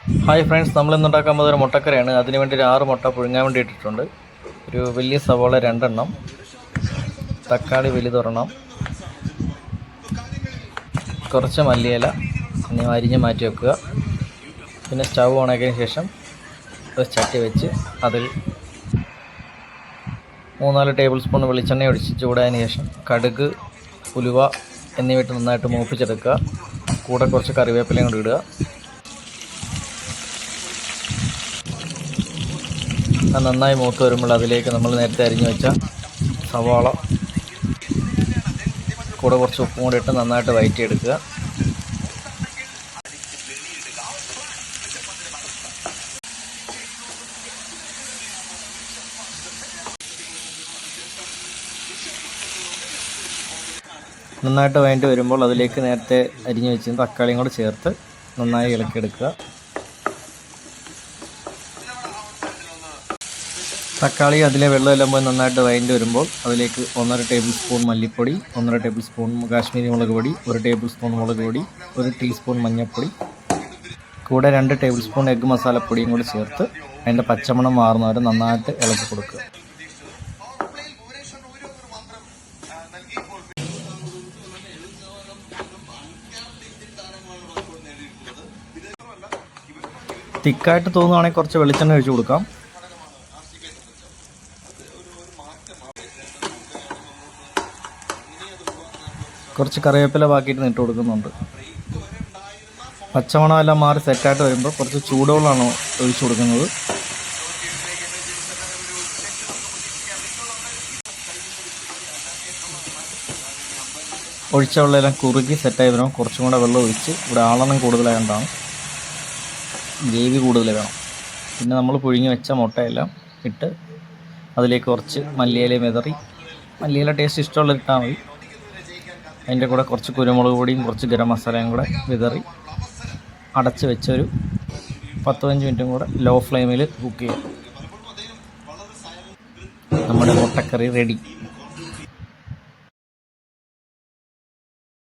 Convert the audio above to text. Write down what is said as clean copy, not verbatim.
Hi friends, നമ്മളിന്നുണ്ടാക്കാൻ പോകുന്ന ഒരു മുട്ടക്കറിയാണ്. അതിന് വേണ്ടി ഒരു 6 മുട്ട പുഴുങ്ങാൻ വേണ്ടി ഇട്ടിട്ടുണ്ട്. ഒരു വലിയ സവാള 2 എണ്ണം, തക്കാളി വലുതൊരെണ്ണം, കുറച്ച് മല്ലിയില ഇനി അരിഞ്ഞ് മാറ്റി വെക്കുക. പിന്നെ സ്റ്റൗ ഓണാക്കിയതിന് ശേഷം ഒരു ചട്ടി വെച്ച് അതിൽ 3-4 ടേബിൾ സ്പൂൺ വെളിച്ചെണ്ണ ഒഴിച്ച് ചൂടായതിന് ശേഷം കടുക്, ഉലുവ എന്നിവയിട്ട് നന്നായിട്ട് മൂപ്പിച്ചെടുക്കുക. കൂടെ കുറച്ച് കറിവേപ്പിലയും കൂടി ഇടുക. അത് നന്നായി മൂത്ത് വരുമ്പോൾ അതിലേക്ക് നമ്മൾ നേരത്തെ അരിഞ്ഞു വെച്ച സവാള, കൂടെ കുറച്ച് ഉപ്പും കൂടി ഇട്ട് നന്നായിട്ട് വഴറ്റിയെടുക്കുക. നന്നായിട്ട് വഴറ്റി വരുമ്പോൾ അതിലേക്ക് നേരത്തെ അരിഞ്ഞു വെച്ച തക്കാളിയും കൂടി ചേർത്ത് നന്നായി ഇളക്കിയെടുക്കുക. തക്കാളി അതിലെ വെള്ളമെല്ലാം പോയി നന്നായിട്ട് വഴറ്റി വരുമ്പോൾ അതിലേക്ക് 1.5 ടേബിൾ സ്പൂൺ മല്ലിപ്പൊടി, 1.5 ടേബിൾ സ്പൂൺ കാശ്മീരി മുളക് പൊടി, 1 ടേബിൾ സ്പൂൺ മുളക് പൊടി, 1 ടീസ്പൂൺ മഞ്ഞൾപ്പൊടി, കൂടെ 2 ടേബിൾ സ്പൂൺ എഗ്ഗ് മസാലപ്പൊടിയും കൂടി ചേർത്ത് അതിൻ്റെ പച്ചമണം മാറുന്നവരെ നന്നായിട്ട് ഇളക്കി കൊടുക്കുക. തിക്കായിട്ട് തോന്നുകയാണെങ്കിൽ കുറച്ച് വെളിച്ചെണ്ണ ഒഴിച്ച് കൊടുക്കാം. കുറച്ച് കറിവേപ്പില ബാക്കിയിട്ട് ഇട്ട് കൊടുക്കുന്നുണ്ട്. പച്ചമണമെല്ലാം മാറി സെറ്റായിട്ട് വരുമ്പോൾ കുറച്ച് ചൂടുവെള്ളമാണ് ഒഴിച്ചു കൊടുക്കുന്നത്. ഒഴിച്ച വെള്ളമെല്ലാം കുറുകി സെറ്റായി വരുമ്പോൾ കുറച്ചും കൂടെ വെള്ളം ഒഴിച്ച്, ഇവിടെ ആളെണ്ണം കൂടുതലായതുകൊണ്ടാണ്, ഗ്രേവി കൂടുതൽ വേണം. പിന്നെ നമ്മൾ പുഴുങ്ങി വെച്ച മുട്ടയെല്ലാം ഇട്ട് അതിലേക്ക് കുറച്ച് മല്ലിയിലയും വിതറി, മല്ലിയില ടേസ്റ്റ് ഇഷ്ടമുള്ള ഇട്ടാൽ മതി. അതിൻ്റെ കൂടെ കുറച്ച് കുരുമുളക് പൊടിയും കുറച്ച് ഗരം മസാലയും കൂടെ വിതറി അടച്ച് വെച്ചൊരു 10-15 മിനിറ്റും കൂടെ ലോ ഫ്ലെയിമിൽ കുക്ക് ചെയ്യാം. നമ്മുടെ മുട്ടക്കറി റെഡി.